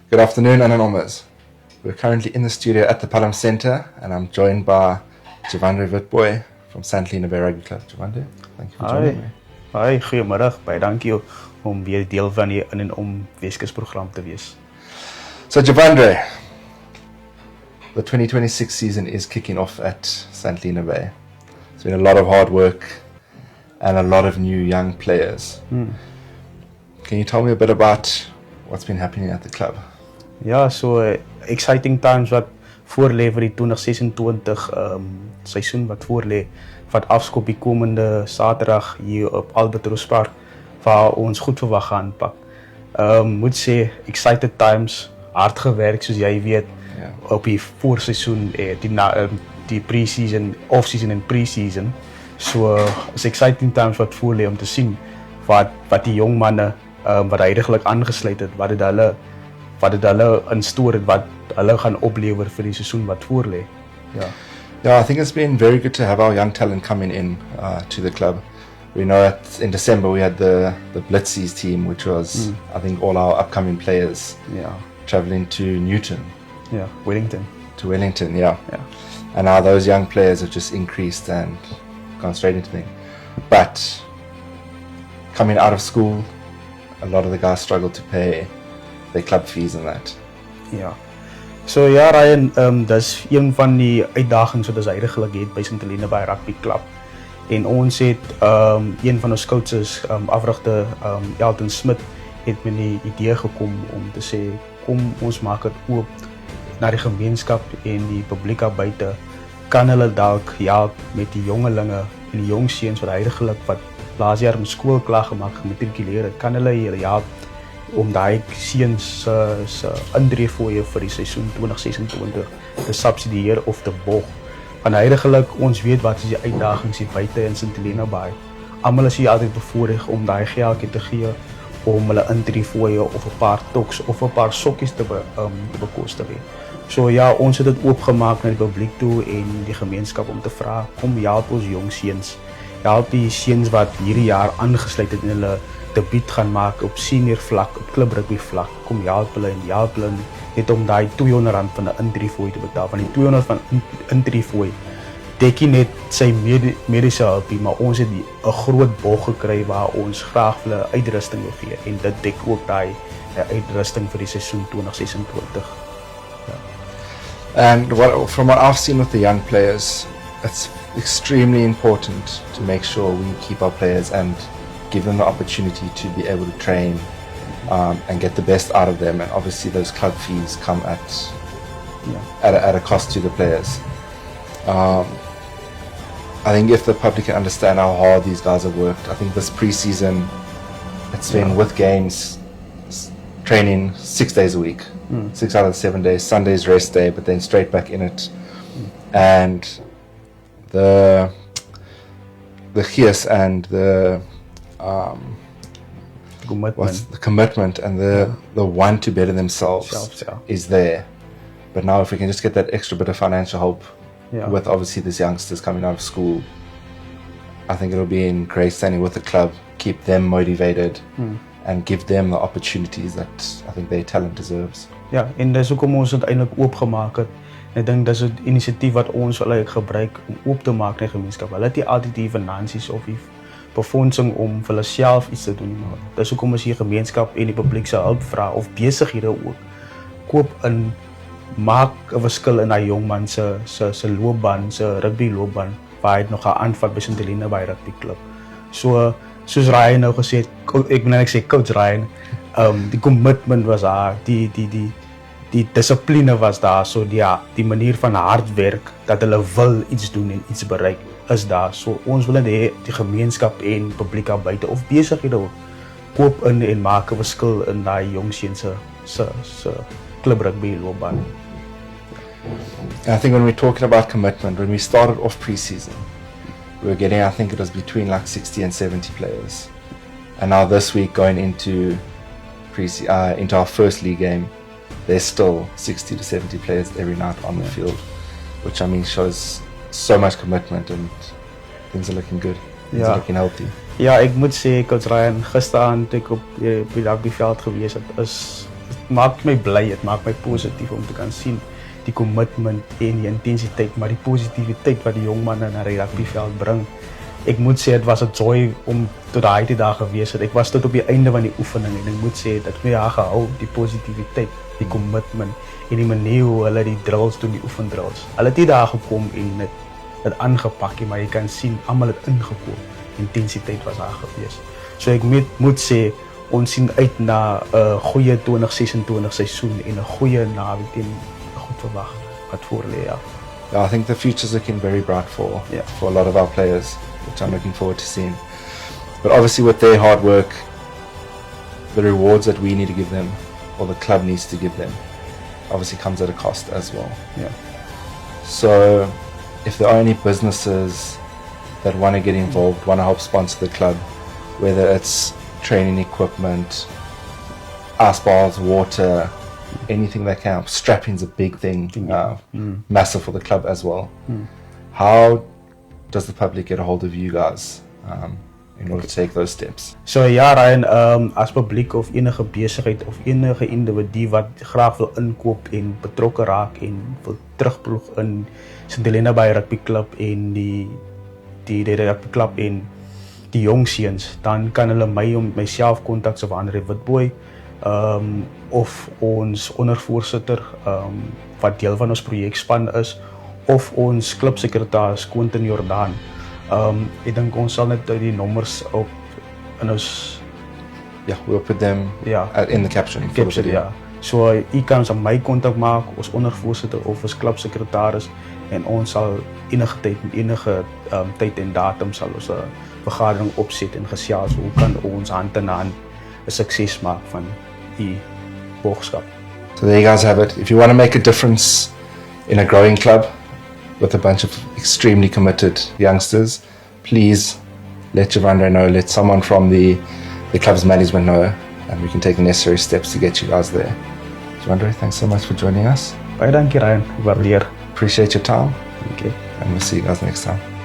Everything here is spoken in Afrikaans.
Good afternoon, Anonymous. We're currently in the studio at the Palm Center, and I'm joined by Javandre Witbooi from St. Helena Bay Rugby Club. Javandre, thank you for joining me. Hi, goeiemiddag. Baie dankie om weer deel van die in en om Weskus program te wees. So Javandre, the 2026 season is kicking off at St. Helena Bay. It's been a lot of hard work and a lot of new young players. Can you tell me a bit about what's been happening at the club? Ja, so exciting times wat voorlê vir die 2026 seisoen wat voorlê, wat afskop die komende Saterdag hier op Albatros Park waar ons goed verwag gaan pak. Moet sê excited times, hard gewerk soos jy weet op die voorseisoen, die pre-season, off-season en pre-season. So is exciting times wat voorlê om te sien wat die jong manne wat eigenlijk aangesluit het, wat het hulle instoor het, wat hulle gaan oplewer vir die seisoen wat voorlê. Yeah, I think it's been very good to have our young talent coming in to the club. We know that in December we had the Blitzies team, which was, I think, all our upcoming players traveling to Newton. Yeah, Wellington. To Wellington, yeah. And now those young players have just increased and gone straight into things. But coming out of school, a lot of the guys struggle to pay their club fees and that. Ja. So ja, Ryan, dis een van die uitdagings wat ons eigenlijk het by St. Helena Bay Rugby Club. En ons het, een van ons coaches, afrigter Elton Smith, het met die idee gekom om te sê, kom ons maak het oop na die gemeenskap en die publiek daar buite, kan hulle dalk help met die jongelinge en die jong seuns wat eigenlijk wat laas jaar met skool klaar gemaak, gematrikuleer het, kan hulle help om daai seuns se intreefooie vir die seisoen 2026 te subsidieer of te borg. Want eigenlijk ons weet wat is die uitdagings hier buite in St. Helena Bay. Almal is hier altyd bevoorreg om daai geldjie te gee om hulle intreefooie of 'n paar toks of 'n paar sokkies te bekostig. So ja, ons het dit oopgemaak na die publiek toe en die gemeenskap om te vra, kom help ons jong seuns. Help die seuns wat hierdie jaar aangesluit het en hulle debuut gaan maak op senior vlak, op club rugby vlak. Kom help hulle net om daai R200 van 'n intreefooi te betaal. Van die R200 van intreefooi dek nie net sy mediese hulp, maar ons het 'n groot bog gekry waar ons graag vir hulle uitrusting wil gee en dit dek ook daai uitrusting vir die seisoen 2026. And from what I've seen with the young players, it's extremely important to make sure we keep our players and give them the opportunity to be able to train and get the best out of them. And obviously those club fees come at a cost to the players. I think if the public can understand how hard these guys have worked, I think this pre-season, it's been with games, training 6 days a week, 6 out of the 7 days, Sunday's rest day, but then straight back in it. And the gees and the commitment and the want to better themselves is there. But now if we can just get that extra bit of financial help with obviously these youngsters coming out of school, I think it'll be in great standing with the club, keep them motivated and give them the opportunities that I think their talent deserves. Ja, en dis hoekom ons dit eintlik oopgemaak het. Ek dink dis 'n inisiatief wat ons wil gebruik om oop te maak na die gemeenskap. Hulle het nie altyd die finansies of die befondsing om vir hulle self iets te doen. Dis hoekom ons hier gemeenskap en die publiek se hulp vra of besighede ook. Koop in, maak 'n verskil in daai jong man se loopbaan, se rugby loopbaan, waar hy nog gaan aanvat by St. Helena Bay Rugby Club. So soos Ryan nou gesê het, ek moet net sê coach Ryan, die commitment was daar, die dissipline was daar, so die manier van hard werk, dat hulle wil iets doen en iets bereik, is daar. So ons wil net die gemeenskap en publiek daar buite of besighede ook koop in en maak 'n verskil in daai jong seuns se club rugby loopbaan. I think when we're talking about commitment, when we started off pre-season, we were getting, I think it was between like 60 and 70 players. And now this week going into our first league game, there's still 60 to 70 players every night on the field, which I mean shows so much commitment and things are looking good. Things are looking healthy. Ja, ek moet sê, Coach Ryan, gisteraan toe ek op die rugbyveld gewees het, is maak my bly, dit maak my positief om te kan sien die commitment en die intensiteit, maar die positiwiteit wat die jong manne na die rugbyveld bring. Ek moet sê dit was 'n joy om tot daai dag gewees het. Ek was tot op die einde van die oefening en ek moet sê dat my daar gehou die positiwiteit, die commitment en die manier hoe hulle die drills doen, die oefendrills. Hulle het nie daar gekom en dit aangepak nie, maar jy kan sien almal het ingekom. Intensiteit was daar gewees. So ek moet sê ons sien uit na 'n goeie 2026 seisoen en 'n goeie naweek teen goed verwag wat voor lê. Yeah, I think the future's looking very bright for a lot of our players, which I'm looking forward to seeing. But obviously with their hard work, the rewards that we need to give them, or the club needs to give them, obviously comes at a cost as well. Yeah. So if there are any businesses that want to get involved, want to help sponsor the club, whether it's training equipment, ice baths, water, anything that can help. Strapping's a big thing, massive for the club as well. How does the public get a hold of you guys in order to take those steps? So ja, Ryan, as publiek of enige besigheid of enige individu wat graag wil inkoop en betrokke raak en wil terugploeg in St Helena Bay Rugby Club en die rugby club en die jong seuns, dan kan hulle myself kontak of Andre Witbooi, of ons ondervoorsitter wat deel van ons projekspan is, of ons klubsekretaris Quentin Jordan. Ek dink ons sal net die nommers op in ons we'll put them in the caption. So u kan ons aan my kontak maak, ons ondervoorsitter of ons klubsekretaris, en ons sal enige tyd en datum sal ons 'n vergadering opset en gesels hoe kan ons hand in hand 'n sukses maak van die borgskap. So there you guys have it. If you want to make a difference in a growing club with a bunch of extremely committed youngsters, please let Javandre know, let someone from the club's management know, and we can take the necessary steps to get you guys there. Javandre, thanks so much for joining us. Baie dankie Ryan, waardeer. Appreciate your time. Okay. And we'll see you guys next time.